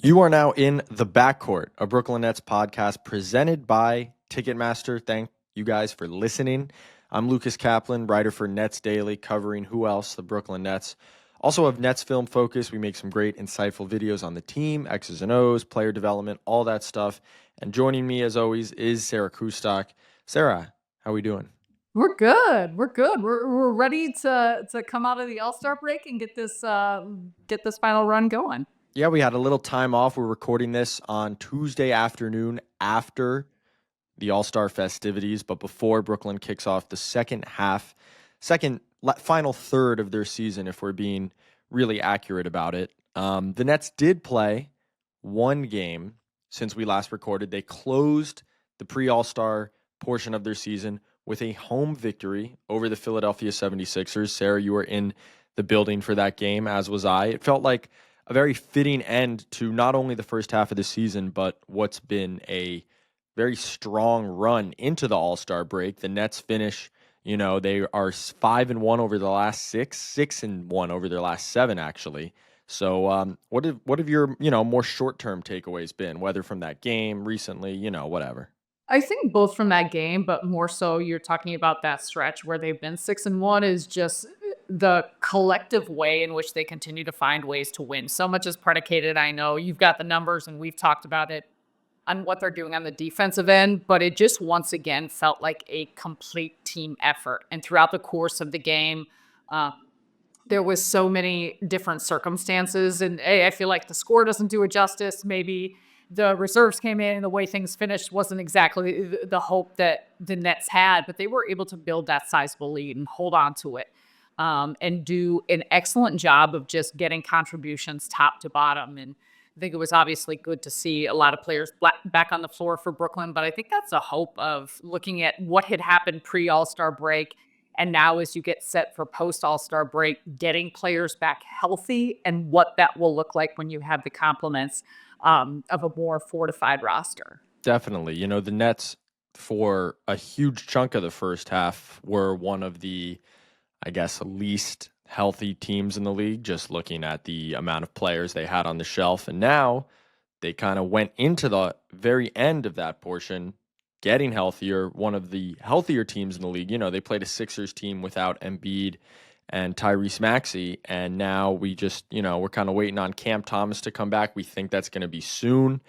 You are now in the Backcourt, a Brooklyn Nets podcast presented by Ticketmaster. Thank you guys for listening. I'm Lucas Kaplan, writer for NetsDaily, covering who else? The Brooklyn Nets. Also have Nets Film Focus. We make some great, insightful videos on the team, X's and O's, player development, all that stuff. And joining me, as always, is Sarah Kustok. Sarah, how are we doing? We're good. We're ready to come out of the All-Star break and get this final run going. Yeah, we had a little time off. We're recording this on Tuesday afternoon after the All-Star festivities, but before Brooklyn kicks off the final third of their season, if we're being really accurate about it. The Nets did play one game since we last recorded. They closed the pre-All-Star portion of their season with a home victory over the Philadelphia 76ers. Sarah, you were in the building for that game, as was I. It felt like a very fitting end to not only the first half of the season, but what's been a very strong run into the All-Star break. The Nets finish, they are 5-1 over the last 6-1 over their last 7, actually. So what have your, more short-term takeaways been, whether from that game recently, whatever? I think both from that game, but more so you're talking about that stretch where they've been 6-1 is just the collective way in which they continue to find ways to win. So much is predicated. I know you've got the numbers and we've talked about it on what they're doing on the defensive end, but it just once again felt like a complete team effort. And throughout the course of the game, there was so many different circumstances. And I feel like the score doesn't do it justice. Maybe the reserves came in and the way things finished wasn't exactly the hope that the Nets had, but they were able to build that sizable lead and hold on to it. And do an excellent job of just getting contributions top to bottom. And I think it was obviously good to see a lot of players back on the floor for Brooklyn, but I think that's a hope of looking at what had happened pre-All-Star break. And now as you get set for post-All-Star break, getting players back healthy and what that will look like when you have the complements of a more fortified roster. Definitely. The Nets, for a huge chunk of the first half, were one of the, least healthy teams in the league, just looking at the amount of players they had on the shelf. And now they kind of went into the very end of that portion, getting healthier, one of the healthier teams in the league. They played a Sixers team without Embiid and Tyrese Maxey, and now we just, we're kind of waiting on Cam Thomas to come back. We think that's going to be soon.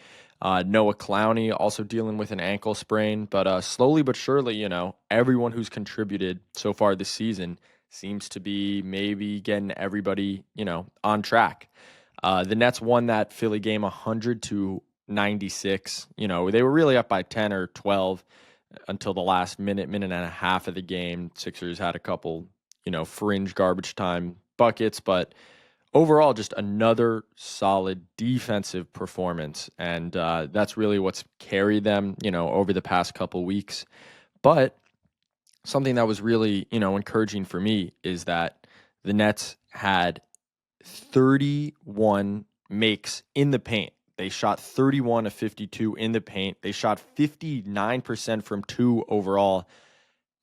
Noah Clowney also dealing with an ankle sprain, but slowly but surely, everyone who's contributed so far this season seems to be maybe getting everybody, on track. The Nets won that Philly game 100-96. They were really up by 10 or 12 until the last minute and a half of the game. Sixers had a couple, fringe garbage time buckets, but overall, just another solid defensive performance. And that's really what's carried them, over the past couple weeks. But something that was really, encouraging for me is that the Nets had 31 makes in the paint. They shot 31 of 52 in the paint. They shot 59% from 2 overall.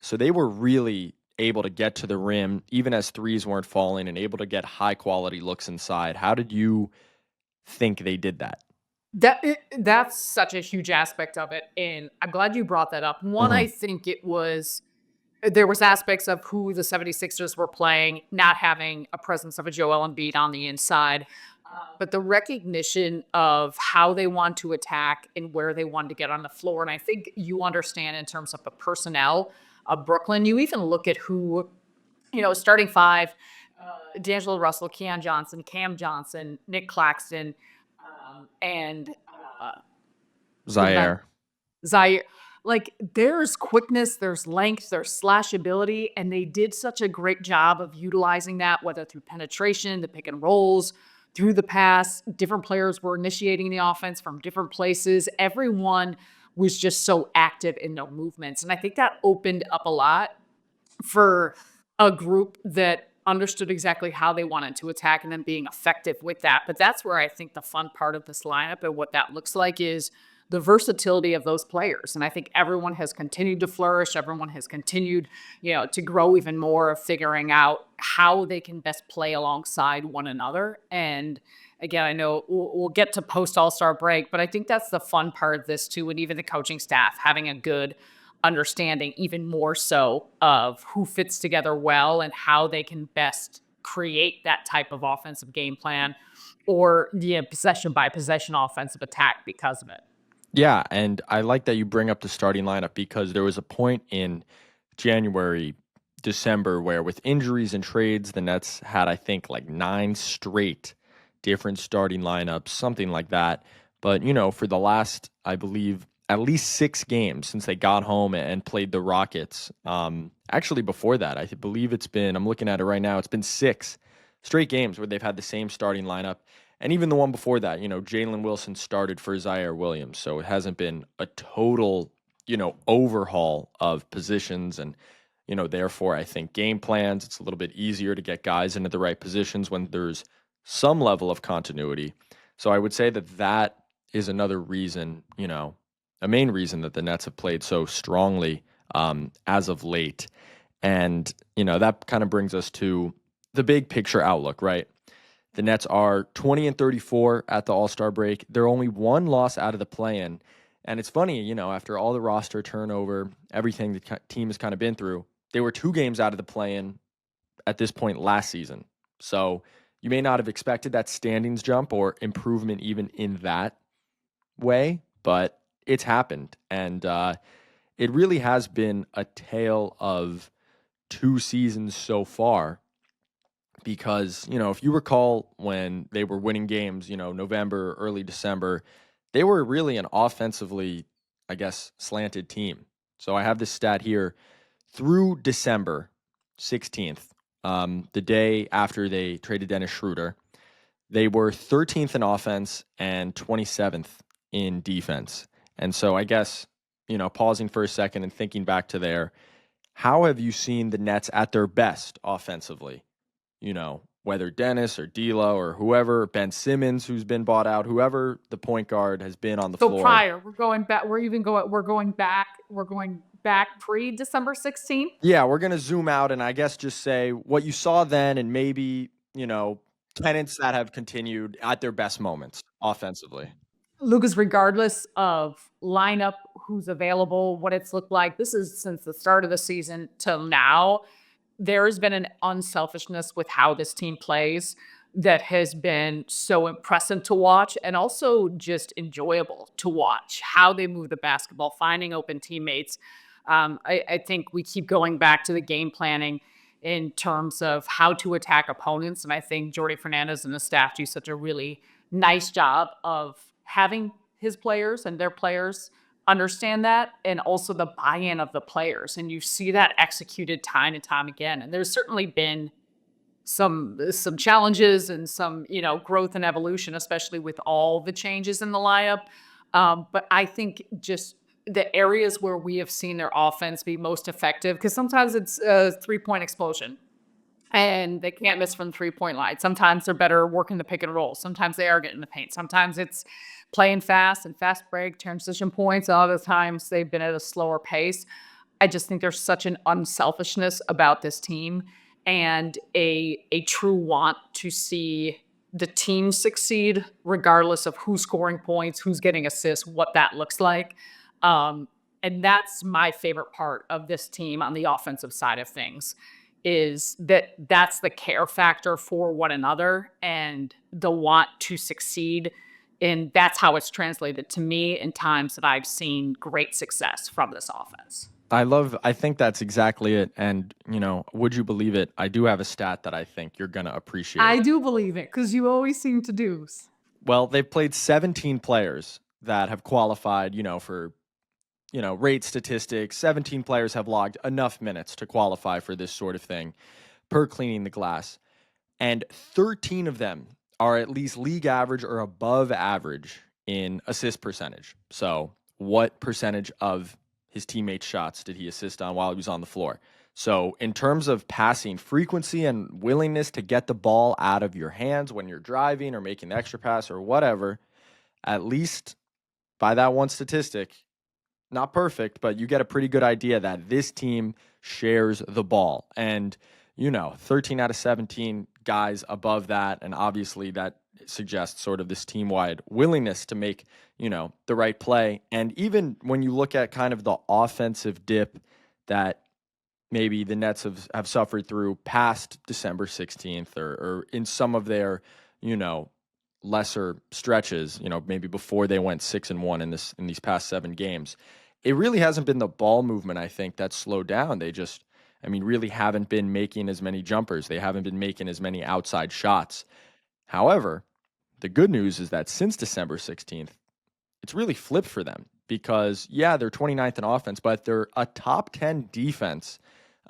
So they were really able to get to the rim, even as threes weren't falling, and able to get high-quality looks inside. How did you think they did that? That's such a huge aspect of it, and I'm glad you brought that up. One, I think there was aspects of who the 76ers were playing, not having a presence of a Joel Embiid on the inside, but the recognition of how they want to attack and where they want to get on the floor. And I think you understand in terms of the personnel of Brooklyn. You even look at who, starting 5, D'Angelo Russell, Keon Johnson, Cam Johnson, Nick Claxton, and Zaire. Like, there's quickness, there's length, there's slashability, and they did such a great job of utilizing that, whether through penetration, the pick and rolls, through the pass. Different players were initiating the offense from different places. Everyone was just so active in their movements. And I think that opened up a lot for a group that understood exactly how they wanted to attack and then being effective with that. But that's where I think the fun part of this lineup and what that looks like is the versatility of those players. And I think everyone has continued to flourish. Everyone has continued, to grow even more of figuring out how they can best play alongside one another. And again, I know we'll get to post All-Star break, but I think that's the fun part of this too, and even the coaching staff having a good understanding, even more so, of who fits together well and how they can best create that type of offensive game plan or the possession by possession offensive attack because of it. Yeah, and I like that you bring up the starting lineup because there was a point in January, December where with injuries and trades, the Nets had, I think, like 9 straight different starting lineups, something like that. But, for the last, I believe, at least 6 games since they got home and played the Rockets. Actually, before that, I believe I'm looking at it right now, it's been 6 straight games where they've had the same starting lineup. And even the one before that, Jalen Wilson started for Zaire Williams. So it hasn't been a total, overhaul of positions. And, therefore, I think game plans, it's a little bit easier to get guys into the right positions when there's some level of continuity. So I would say that is another reason, a main reason that the Nets have played so strongly as of late. And, that kind of brings us to the big picture outlook, right? The Nets are 20-34 at the All-Star break. They're only 1 loss out of the play-in. And it's funny, after all the roster turnover, everything the team has kind of been through, they were 2 games out of the play-in at this point last season. So you may not have expected that standings jump or improvement even in that way, but it's happened. And it really has been a tale of 2 seasons so far. Because, if you recall when they were winning games, November, early December, they were really an offensively, I guess, slanted team. So I have this stat here. Through December 16th, the day after they traded Dennis Schroeder, they were 13th in offense and 27th in defense. And so I guess, pausing for a second and thinking back to there, how have you seen the Nets at their best offensively? Whether Dennis or D'Lo or whoever, Ben Simmons, who's been bought out, whoever the point guard has been on the floor. So prior, we're going back pre-December 16th. Yeah, we're going to zoom out and I guess just say what you saw then and maybe, tenants that have continued at their best moments offensively. Lucas, regardless of lineup, who's available, what it's looked like, this is since the start of the season till now, there has been an unselfishness with how this team plays that has been so impressive to watch and also just enjoyable to watch how they move the basketball, finding open teammates. I think we keep going back to the game planning in terms of how to attack opponents. And I think Jordi Fernández and the staff do such a really nice job of having his players and their players understand that, and also the buy-in of the players. And you see that executed time and time again. And there's certainly been some challenges and some, growth and evolution, especially with all the changes in the lineup. But I think just the areas where we have seen their offense be most effective, because sometimes it's a 3-point explosion and they can't miss from the 3-point line. Sometimes they're better working the pick and roll. Sometimes they are getting the paint. Sometimes it's playing fast and fast break, transition points. Other times they've been at a slower pace. I just think there's such an unselfishness about this team and a true want to see the team succeed, regardless of who's scoring points, who's getting assists, what that looks like. And that's my favorite part of this team on the offensive side of things, is that's the care factor for one another and the want to succeed. And that's how it's translated to me in times that I've seen great success from this offense. I think that's exactly it. And, would you believe it? I do have a stat that I think you're going to appreciate. I do believe it because you always seem to do. Well, they've played 17 players that have qualified, for rate statistics. 17 players have logged enough minutes to qualify for this sort of thing per cleaning the glass. And 13 of them are at least league average or above average in assist percentage. So what percentage of his teammates' shots did he assist on while he was on the floor? So in terms of passing frequency and willingness to get the ball out of your hands when you're driving or making the extra pass or whatever, at least by that one statistic, not perfect, but you get a pretty good idea that this team shares the ball. And, 13 out of 17 guys above that, and obviously that suggests sort of this team-wide willingness to make, the right play. And even when you look at kind of the offensive dip that maybe the Nets have suffered through past December 16th or in some of their, lesser stretches, maybe before they went 6-1 in these past 7 games. It really hasn't been the ball movement, I think, that's slowed down. They just, really haven't been making as many jumpers. They haven't been making as many outside shots. However, the good news is that since December 16th, it's really flipped for them because, yeah, they're 29th in offense, but they're a top 10 defense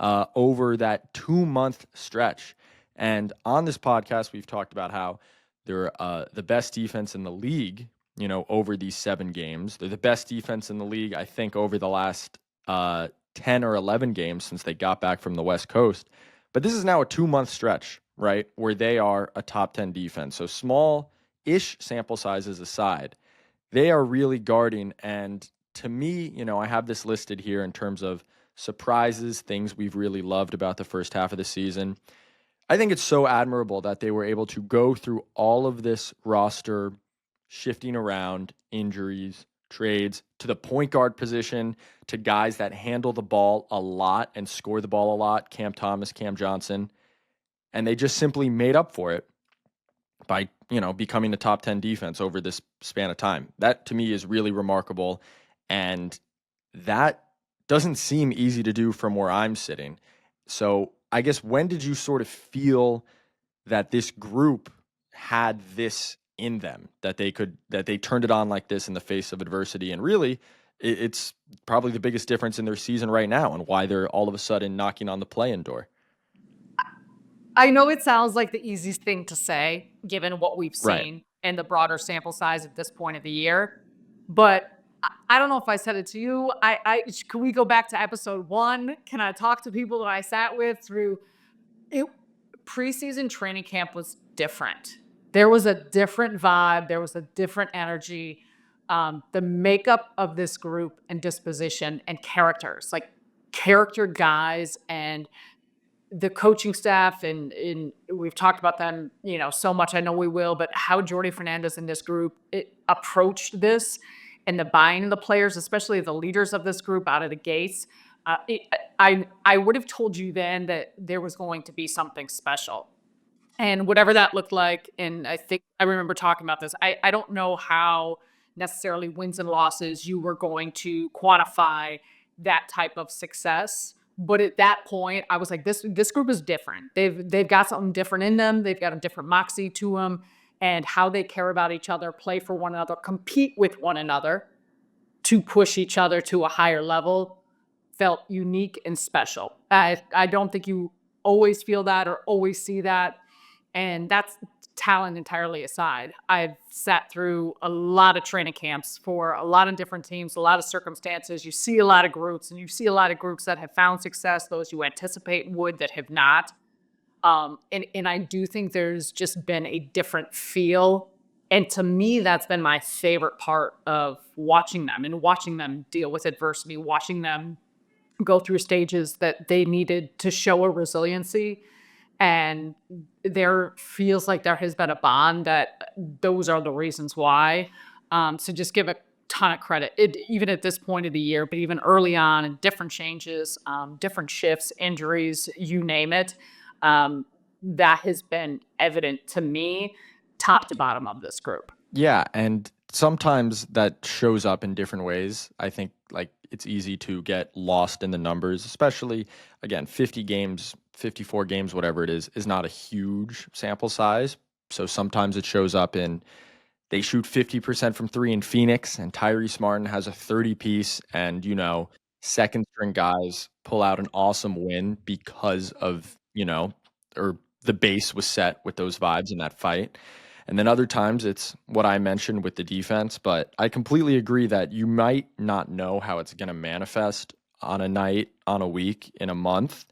over that 2-month stretch. And on this podcast, we've talked about how they're the best defense in the league, over these 7 games. They're the best defense in the league, I think, over the last 10 or 11 games since they got back from the West Coast. But this is now a 2-month stretch, right, where they are a top 10 defense. So small-ish sample sizes aside, they are really guarding. And to me, I have this listed here in terms of surprises, things we've really loved about the first half of the season. I think it's so admirable that they were able to go through all of this roster shifting around, injuries, trades, to the point guard position, to guys that handle the ball a lot and score the ball a lot, Cam Thomas, Cam Johnson, and they just simply made up for it by, becoming a top 10 defense over this span of time. That to me is really remarkable, and that doesn't seem easy to do from where I'm sitting. So I guess, when did you sort of feel that this group had this in them, that they turned it on like this in the face of adversity? And really, it's probably the biggest difference in their season right now and why they're all of a sudden knocking on the play-in door. I know it sounds like the easiest thing to say, given what we've seen Right. and the broader sample size at this point of the year, but I don't know if I said it to you. Can we go back to episode 1? Can I talk to people that I sat with through it? Preseason training camp was different. There was a different vibe. There was a different energy. The makeup of this group and disposition and characters, like character guys, and the coaching staff, and we've talked about them, so much. I know we will, but how Jordi Fernández and this group approached this, and the buying of the players, especially the leaders of this group out of the gates. I would have told you then that there was going to be something special, and whatever that looked like. And I think I remember talking about this. I don't know how necessarily wins and losses you were going to quantify that type of success. But at that point, I was like, this group is different. They've got something different in them. They've got a different moxie to them, and how they care about each other, play for one another, compete with one another to push each other to a higher level felt unique and special. I don't think you always feel that or always see that. And that's talent entirely aside. I've sat through a lot of training camps for a lot of different teams, a lot of circumstances. You see a lot of groups, and you see a lot of groups that have found success, those you anticipate would that have not. And I do think there's just been a different feel. And to me, that's been my favorite part of watching them and watching them deal with adversity, watching them go through stages that they needed to show a resiliency. And there feels like there has been a bond that those are the reasons why. So just give a ton of credit, even at this point of the year, but even early on, and different changes, different shifts, injuries, you name it. That has been evident to me, top to bottom of this group. Yeah, and sometimes that shows up in different ways. I think it's easy to get lost in the numbers, especially, again, 50 games, 54 games, whatever it is not a huge sample size. So sometimes it shows up in they shoot 50% from 3 in Phoenix, and Tyrese Martin has a 30-piece, and, second string guys pull out an awesome win because of, or the base was set with those vibes in that fight. And then other times it's what I mentioned with the defense, but I completely agree that you might not know how it's going to manifest on a night, on a week, in a month,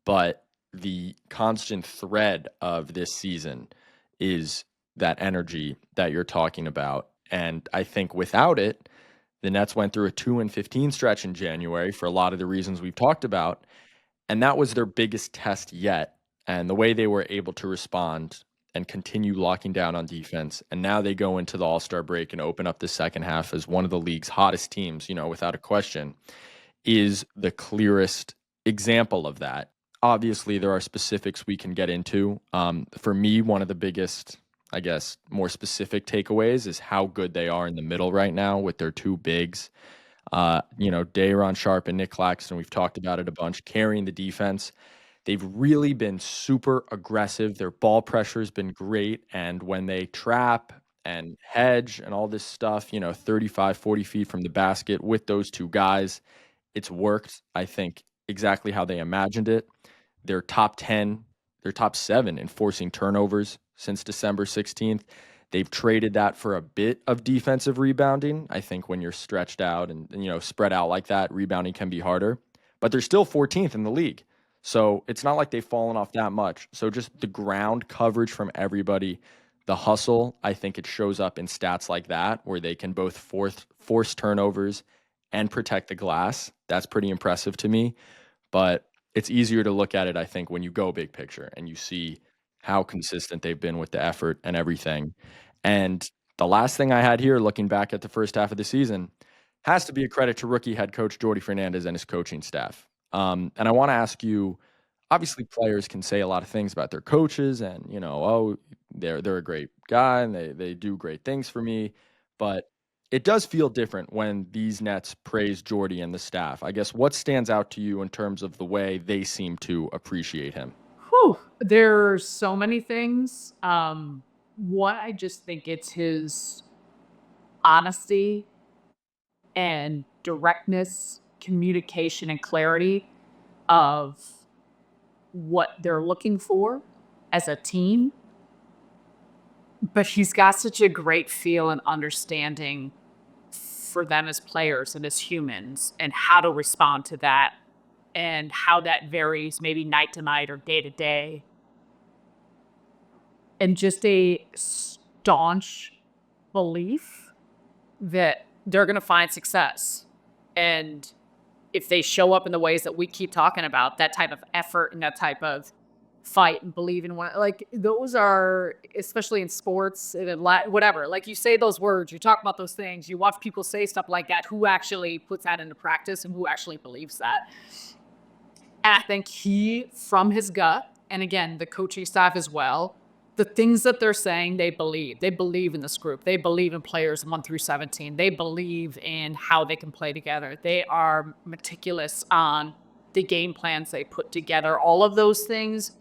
but the constant thread of this season is that energy that you're talking about. And I think without it, the Nets went through a 2-15 stretch in January for a lot of the reasons we've talked about, and that was their biggest test yet. And the way they were able to respond and continue locking down on defense. And now they go into the All-Star break and open up the second half as one of the league's hottest teams, without a question, is the clearest example of that. Obviously, there are specifics we can get into. For me, one of the biggest, I guess, more specific takeaways is how good they are in the middle right now with their two bigs. Day'Ron Sharpe and Nick Claxton, we've talked about it a bunch, carrying the defense. They've really been super aggressive. Their ball pressure has been great. And when they trap and hedge and all this stuff, 35, 40 feet from the basket with those two guys, it's worked, I think, exactly how they imagined it. They're top 10, they're top 7 in forcing turnovers since December 16th. They've traded that for a bit of defensive rebounding. I think when you're stretched out and spread out like that, rebounding can be harder. But they're still 14th in the league. So it's not like they've fallen off that much. So just the ground coverage from everybody, the hustle, I think it shows up in stats like that where they can both force turnovers and protect the glass. That's pretty impressive to me. But it's easier to look at it, I think, when you go big picture and you see how consistent they've been with the effort and everything. And the last thing I had here, looking back at the first half of the season, has to be a credit to rookie head coach Jordi Fernández and his coaching staff. And I want to ask you, obviously players can say a lot of things about their coaches and, they're a great guy and they do great things for me. But it does feel different when these Nets praise Jordi and the staff. I guess what stands out to you in terms of the way they seem to appreciate him? Whew, there's so many things. One, I just think it's his honesty and directness, communication, and clarity of what they're looking for as a team. But he's got such a great feel and understanding for them as players and as humans and how to respond to that and how that varies maybe night to night or day to day. And just a staunch belief that they're going to find success. And if they show up in the ways that we keep talking about, that type of effort and that type of fight and believe in one, like those are, especially in sports and in whatever, like you say those words, you talk about those things, you watch people say stuff like that, who actually puts that into practice and who actually believes that. And I think he, from his gut, and again, the coaching staff as well, the things that they're saying, they believe. They believe in this group. They believe in players 1 through 17. They believe in how they can play together. They are meticulous on the game plans they put together. All of those things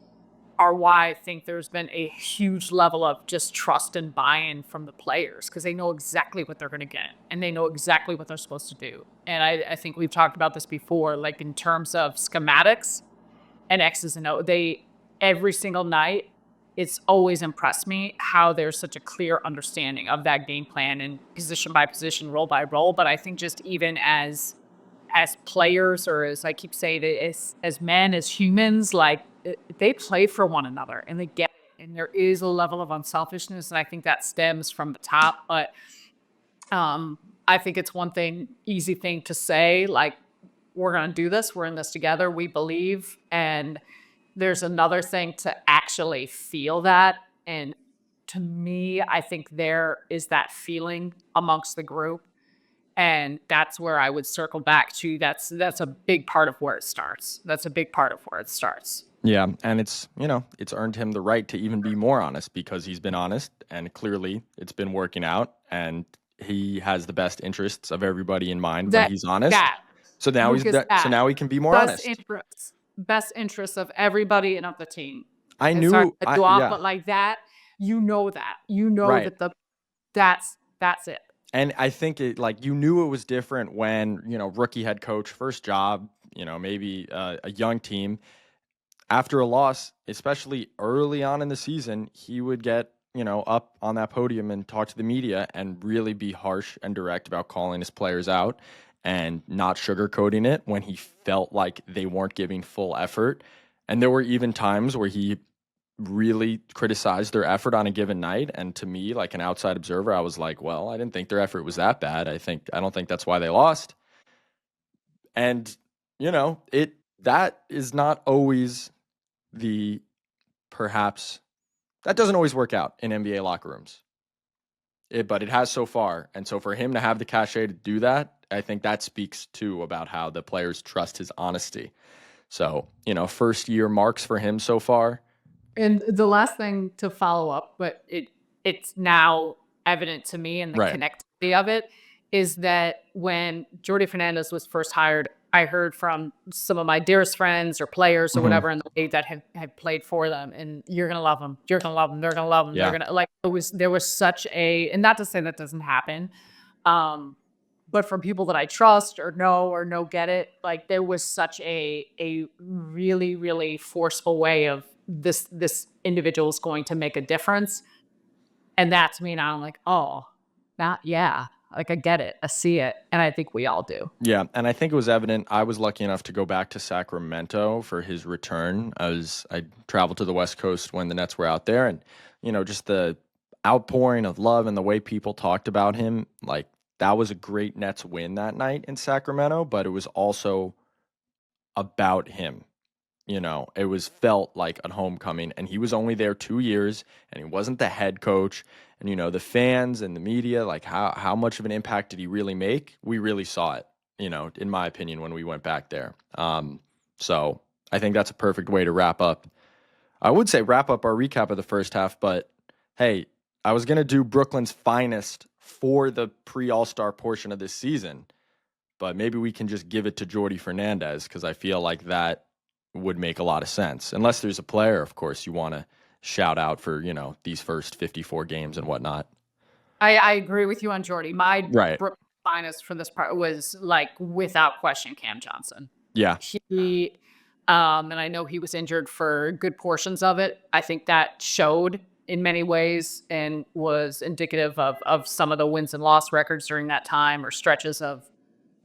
are why I think there's been a huge level of just trust and buy-in from the players because they know exactly what they're going to get and they know exactly what they're supposed to do. And I think we've talked about this before, like in terms of schematics and X's and O's, every single night, it's always impressed me how there's such a clear understanding of that game plan and position by position, role by role. But I think just even as players, or as I keep saying, as men, as humans, like they play for one another and they get it. And there is a level of unselfishness, and I think that stems from the top. But I think it's one easy thing to say, like, we're going to do this. We're in this together. We believe. And there's another thing to actually feel that. And to me, I think there is that feeling amongst the group. And that's where I would circle back to. That's a big part of where it starts. That's a big part of where it starts. Yeah, and it's earned him the right to even be more honest because he's been honest and clearly it's been working out and he has the best interests of everybody in mind when he's honest. So now he can be more honest. Best interests of everybody and of the team. But like that, right. That's it. And I think it you knew it was different when, rookie head coach, first job, maybe a young team. After a loss, especially early on in the season, he would get, up on that podium and talk to the media and really be harsh and direct about calling his players out and not sugarcoating it when he felt like they weren't giving full effort. And there were even times where he really criticized their effort on a given night. And to me, like an outside observer, I was like, well, I didn't think their effort was that bad. I don't think that's why they lost. And, that is not always the perhaps That doesn't always work out in NBA locker rooms. But it has so far. And so for him to have the cachet to do that, I think that speaks too about how the players trust his honesty. So, first year marks for him so far. And the last thing to follow up, but it's now evident to me, and the connectivity of it is that when Jordi Fernández was first hired, I heard from some of my dearest friends or players or whatever in the league that have played for them, and you're gonna love them. You're gonna love them. They're gonna love them. Yeah. They're gonna there was such a, and not to say that doesn't happen, but from people that I trust or know get it, like there was such a really, really forceful way of this individual is going to make a difference. And that to me now I'm like, oh, yeah. Like I get it. I see it. And I think we all do. Yeah. And I think it was evident. I was lucky enough to go back to Sacramento for his return. I traveled to the West Coast when the Nets were out there, and, just the outpouring of love and the way people talked about him, like that was a great Nets win that night in Sacramento, but it was also about him. It was felt like a homecoming, and he was only there 2 years, and he wasn't the head coach. And, the fans and the media, like how much of an impact did he really make? We really saw it, in my opinion, when we went back there. So I think that's a perfect way to wrap up. I would say wrap up our recap of the first half, but hey, I was going to do Brooklyn's finest for the pre-All-Star portion of this season, but maybe we can just give it to Jordi Fernández, because I feel like that would make a lot of sense. Unless there's a player, of course, you want to shout out for, these first 54 games and whatnot. I agree with you on Jordi. My finest for this part was, like, without question, Cam Johnson. Yeah. He, and I know he was injured for good portions of it. I think that showed in many ways and was indicative of some of the wins and loss records during that time or stretches of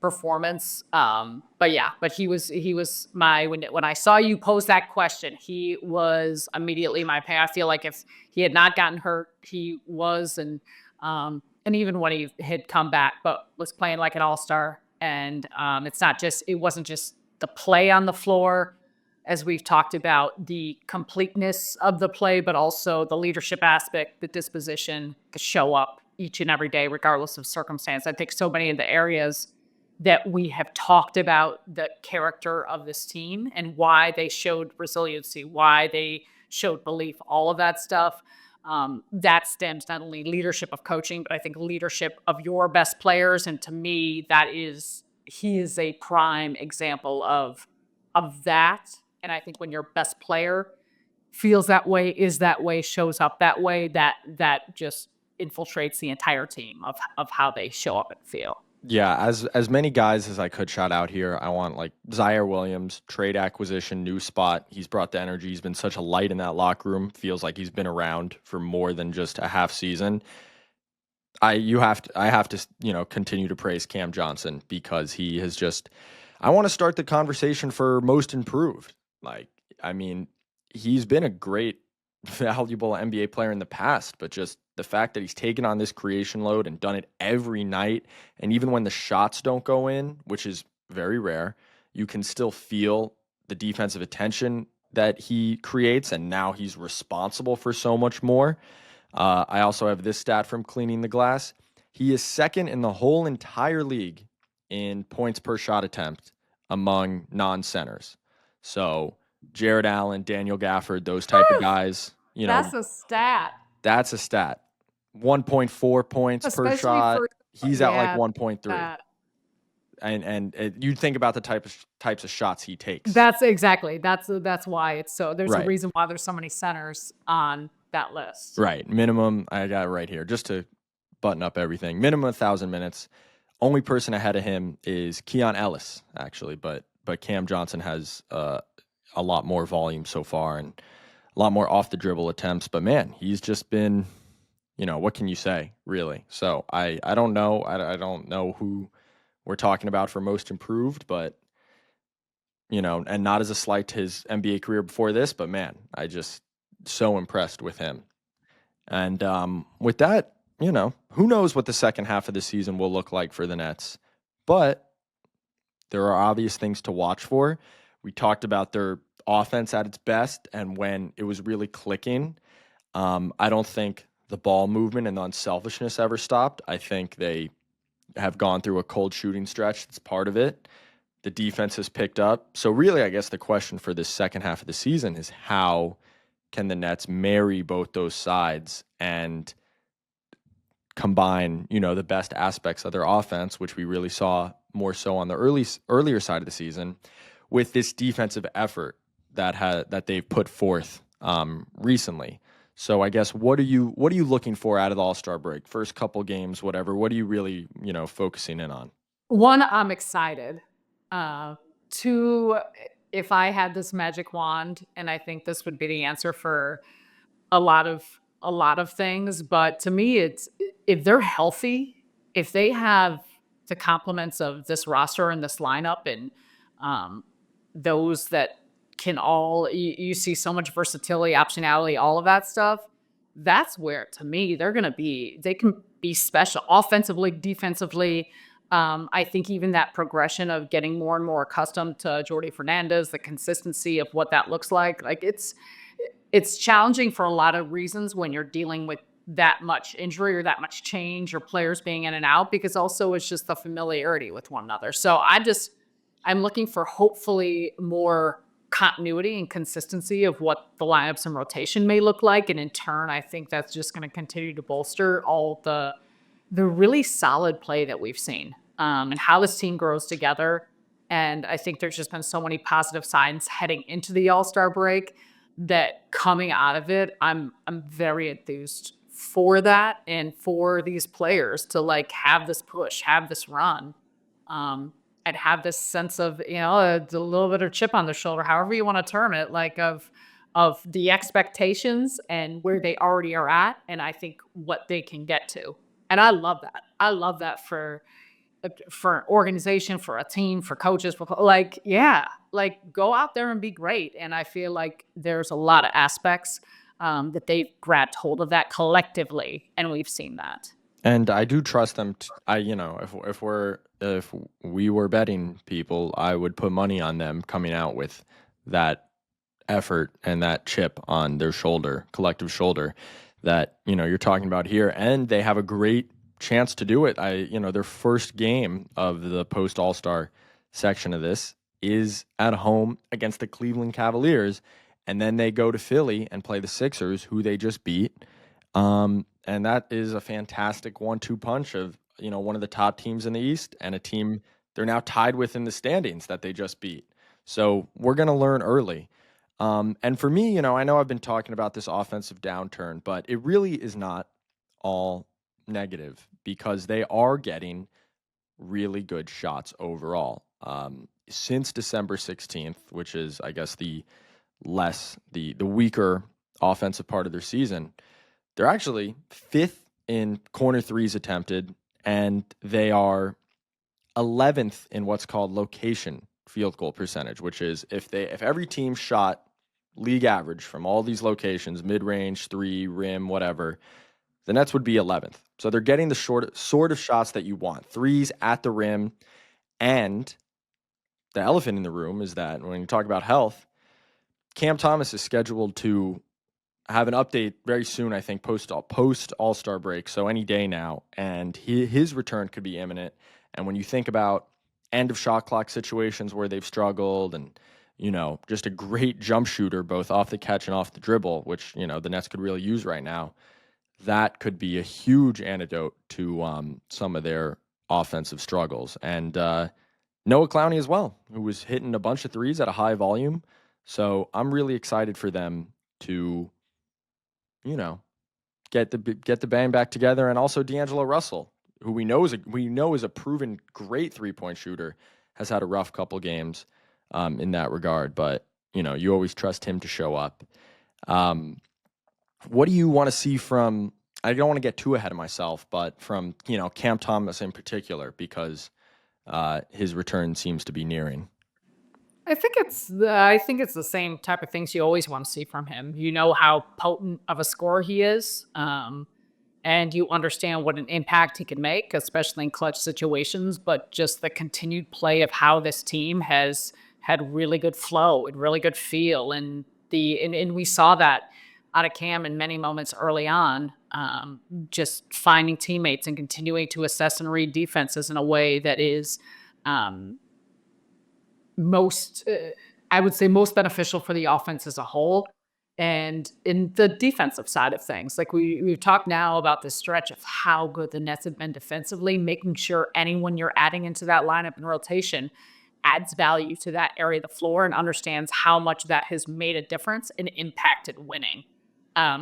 performance. But he was my, when I saw you pose that question, he was immediately my pay. I feel like if he had not gotten hurt, he was, and even when he had come back, but was playing like an all-star. And it wasn't just the play on the floor, as we've talked about, the completeness of the play, but also the leadership aspect, the disposition to show up each and every day, regardless of circumstance. I think so many of the areas that we have talked about the character of this team and why they showed resiliency, why they showed belief, all of that stuff, that stems not only leadership of coaching, but I think leadership of your best players. And to me, he is a prime example of that. And I think when your best player feels that way, is that way, shows up that way, that just infiltrates the entire team of how they show up and feel. Yeah, as many guys as I could shout out here, I want, like, Zaire Williams, trade acquisition, new spot. He's brought the energy. He's been such a light in that locker room. Feels like he's been around for more than just a half season. I have to continue to praise Cam Johnson, because he has just, I want to start the conversation for most improved. Like, I mean, he's been a great, valuable NBA player in the past, but just the fact that he's taken on this creation load and done it every night, and even when the shots don't go in, which is very rare, you can still feel the defensive attention that he creates, and now he's responsible for so much more. I also have this stat from Cleaning the Glass. He is second in the whole entire league in points per shot attempt among non-centers. So Jared Allen, Daniel Gafford, those type of guys, That's a stat. That's a stat. 1.4 points per shot. He's at like 1.3. And you think about the types of shots he takes. That's exactly. That's why it's so. There's a reason why there's so many centers on that list. Right. Minimum. I got it right here just to button up everything. Minimum 1,000 minutes. Only person ahead of him is Keon Ellis, actually, but Cam Johnson has a lot more volume so far and a lot more off the dribble attempts. But man, he's just been, what can you say, really? So I don't know. I don't know who we're talking about for most improved, but and not as a slight to his NBA career before this, but man, I just so impressed with him. And with that, who knows what the second half of the season will look like for the Nets, but there are obvious things to watch for. We talked about their offense at its best and when it was really clicking. I don't think the ball movement and the unselfishness ever stopped. I think they have gone through a cold shooting stretch. That's part of it. The defense has picked up. So really, I guess the question for this second half of the season is how can the Nets marry both those sides and combine, the best aspects of their offense, which we really saw more so on the earlier side of the season, with this defensive effort that they've put forth recently. So I guess what are you looking for out of the All-Star break? First couple games, whatever. What are you really, focusing in on? One, I'm excited. Two, if I had this magic wand, and I think this would be the answer for a lot of things, but to me, it's if they're healthy, if they have the complements of this roster and this lineup, and um, those that can you see so much versatility, optionality, all of that stuff. That's where, to me, they can be special offensively, defensively. I think even that progression of getting more and more accustomed to Jordi Fernández, the consistency of what that looks like it's challenging for a lot of reasons when you're dealing with that much injury or that much change or players being in and out, because also it's just the familiarity with one another. So I'm looking for hopefully more continuity and consistency of what the lineups and rotation may look like. And in turn, I think that's just going to continue to bolster all the really solid play that we've seen, and how this team grows together. And I think there's just been so many positive signs heading into the All-Star break that coming out of it, I'm very enthused for that and for these players to have this push, have this run, and have this sense of a little bit of chip on their shoulder, however you want to term it, of the expectations and where they already are at, and I think what they can get to. And I love that. I love that for an organization, for a team, for coaches, go out there and be great. And I feel like there's a lot of aspects that they've grabbed hold of that collectively, and we've seen that. And I do trust them. If we were betting people, I would put money on them coming out with that effort and that chip on their shoulder, collective shoulder, that you're talking about here. And they have a great chance to do it. Their first game of the post All-Star section of this is at home against the Cleveland Cavaliers, and then they go to Philly and play the Sixers, who they just beat. And that is a fantastic 1-2 punch of, one of the top teams in the East and a team they're now tied with in the standings that they just beat. So we're going to learn early. And for me, I know I've been talking about this offensive downturn, but it really is not all negative because they are getting really good shots overall. Since December 16th, which is, I guess, the weaker offensive part of their season, they're actually fifth in corner threes attempted, and they are 11th in what's called location field goal percentage, which is if every team shot league average from all these locations, mid-range, three, rim, whatever, the Nets would be 11th. So they're getting the sort of shots that you want. Threes at the rim. And the elephant in the room is that when you talk about health, Cam Thomas is scheduled to have an update very soon, I think, post All-Star break, so any day now. And his return could be imminent. And when you think about end of shot clock situations where they've struggled and, just a great jump shooter, both off the catch and off the dribble, which, the Nets could really use right now, that could be a huge antidote to some of their offensive struggles. And Noah Clowney as well, who was hitting a bunch of threes at a high volume. So I'm really excited for them to, get the band back together. And also D'Angelo Russell, who we know is a proven great 3-point shooter, has had a rough couple games in that regard. But, you always trust him to show up. What do you want to see from, I don't want to get too ahead of myself, but from, Cam Thomas in particular, because his return seems to be nearing? I think it's the same type of things you always want to see from him. You know how potent of a scorer he is, and you understand what an impact he can make, especially in clutch situations. But just the continued play of how this team has had really good flow and really good feel, and we saw that out of Cam in many moments early on, just finding teammates and continuing to assess and read defenses in a way that is um, most, I would say, most beneficial for the offense as a whole. And in the defensive side of things, like we've talked now about the stretch of how good the Nets have been defensively, making sure anyone you're adding into that lineup and rotation adds value to that area of the floor and understands how much that has made a difference and impacted winning.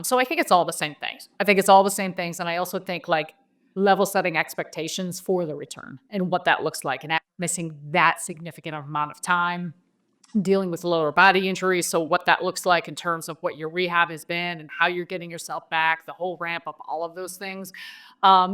So I think it's all the same things. I think it's all the same things. And I also think like level setting expectations for the return and what that looks like and missing that significant amount of time, dealing with lower body injuries. So what that looks like in terms of what your rehab has been and how you're getting yourself back, the whole ramp up, all of those things.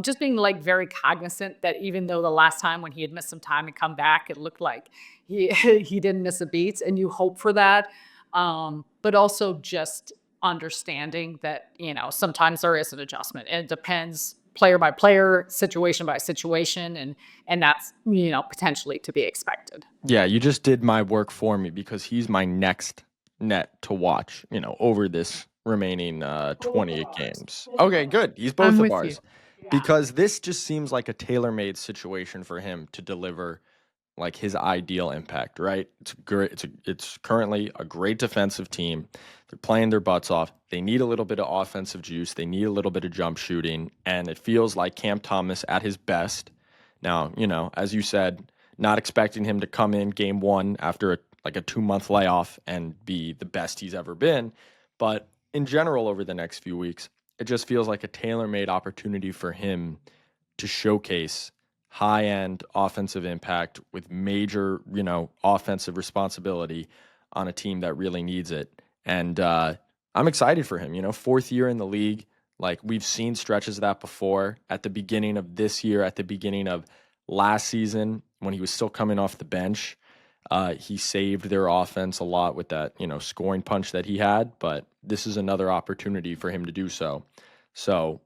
Just being like very cognizant that even though the last time when he had missed some time and come back, it looked like he didn't miss a beat, and you hope for that. But also just understanding that, sometimes there is an adjustment and it depends player by player, situation by situation, and that's, potentially to be expected. Yeah, you just did my work for me because he's my next net to watch, over this remaining 28 games. Okay, good. He's both I'm of with ours. you. Because this just seems like a tailor-made situation for him to deliver like his ideal impact, right? It's great. It's currently a great defensive team. They're playing their butts off. They need a little bit of offensive juice. They need a little bit of jump shooting, and it feels like Cam Thomas at his best. Now, as you said, not expecting him to come in game one after a 2-month layoff and be the best he's ever been, but in general over the next few weeks, it just feels like a tailor-made opportunity for him to showcase high-end offensive impact with major, offensive responsibility on a team that really needs it. And I'm excited for him, 4th year in the league. Like we've seen stretches of that before at the beginning of this year, at the beginning of last season when he was still coming off the bench. He saved their offense a lot with that, scoring punch that he had, but this is another opportunity for him to do so. So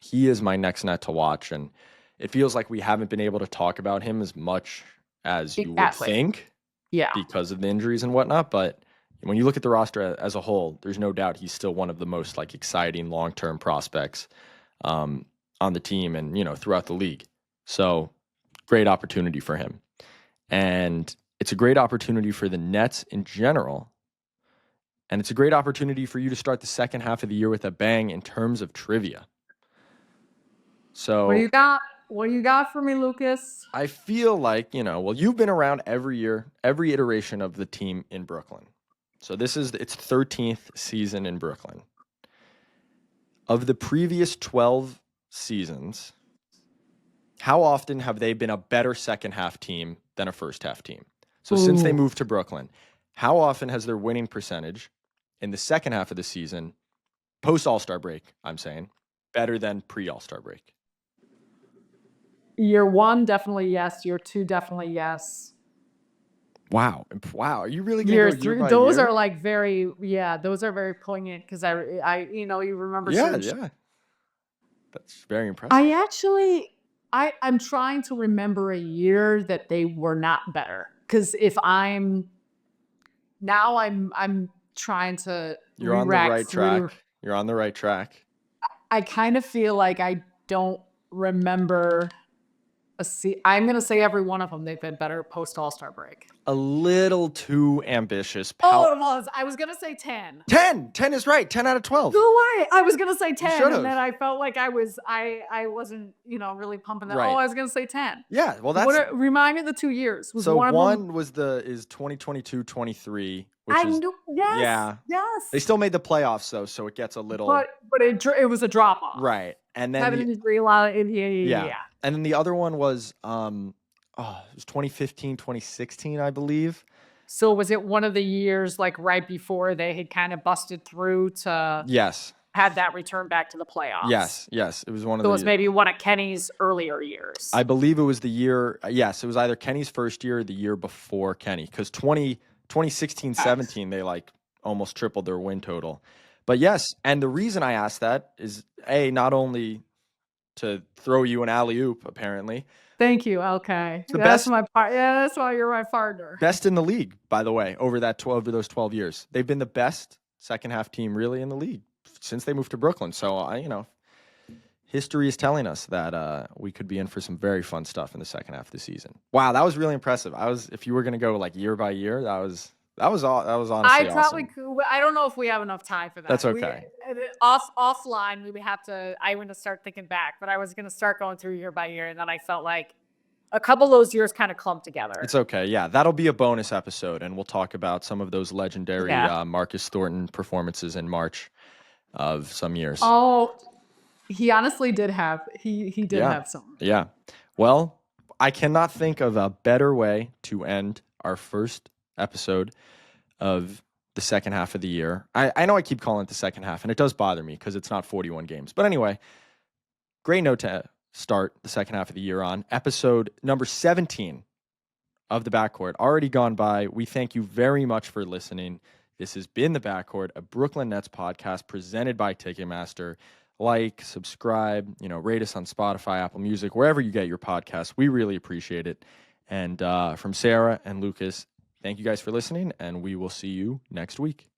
he is my next net to watch, and it feels like we haven't been able to talk about him as much as you would think because of the injuries and whatnot, but when you look at the roster as a whole, there's no doubt he's still one of the most exciting long-term prospects on the team and, throughout the league. So great opportunity for him. And it's a great opportunity for the Nets in general. And it's a great opportunity for you to start the second half of the year with a bang in terms of trivia. So what do you got? What do you got for me, Lucas? I feel like, you've been around every year, every iteration of the team in Brooklyn. So this is its 13th season in Brooklyn. Of the previous 12 seasons, how often have they been a better second half team than a first half team? So since they moved to Brooklyn, how often has their winning percentage in the second half of the season, post All-Star break, I'm saying, better than pre-All-Star break? Year 1, definitely yes. Year 2, definitely yes. Wow. Are you really going to Year go 3, year by those year? are those are very poignant because I you remember certain. Yeah. That's very impressive. I'm trying to remember a year that they were not better. Because if I'm trying to. You're on the right track. You're on the right track. I kind of feel like I don't remember. I'm going to say every one of them they've been better post All-Star break. A little too ambitious. It was. I was going to say 10. 10 is right. 10 out of 12. No way. I was going to say 10, and then I felt like I wasn't, really pumping that. Right. I was going to say 10. Yeah, well, that's... Remind me of the 2 years. So one is 2022-23, which is... Yes. Yeah. Yes. They still made the playoffs, though, so it gets a little... But it was a drop-off. Right. And then... Yeah. And then the other one was, it was 2015, 2016, I believe. So was it one of the years right before they had kind of busted through to... Yes. Had that return back to the playoffs? Yes. It was one of So it was maybe one of Kenny's earlier years. I believe it was the year... Yes, it was either Kenny's first year or the year before Kenny. Because 2016-17, they almost tripled their win total. But yes, and the reason I asked that is, not only... to throw you an alley-oop, apparently. Thank you. Okay. That's why you're my partner. Best in the league, by the way, over those 12 years. They've been the best second half team really in the league since they moved to Brooklyn. So, history is telling us that we could be in for some very fun stuff in the second half of the season. Wow, that was really impressive. If you were going to go like year by year, that was honestly I probably awesome. could. I don't know if we have enough time for that. That's okay. Offline, we would have to. I want to start thinking back, but I was going to start going through year by year, and then I felt like a couple of those years kind of clumped together. It's okay. Yeah, that'll be a bonus episode, and we'll talk about some of those legendary Marcus Thornton performances in March of some years. Oh, he honestly did have he did have some. Yeah. Well, I cannot think of a better way to end our first episode of the second half of the year. I know I keep calling it the second half, and it does bother me because it's not 41 games. But anyway, great note to start the second half of the year on. Episode number 17 of the Backcourt, already gone by. We thank you very much for listening. This has been the Backcourt, a Brooklyn Nets podcast presented by Ticketmaster. Like, subscribe, rate us on Spotify, Apple Music, wherever you get your podcasts. We really appreciate it. And from Sarah and Lucas, thank you guys for listening, and we will see you next week.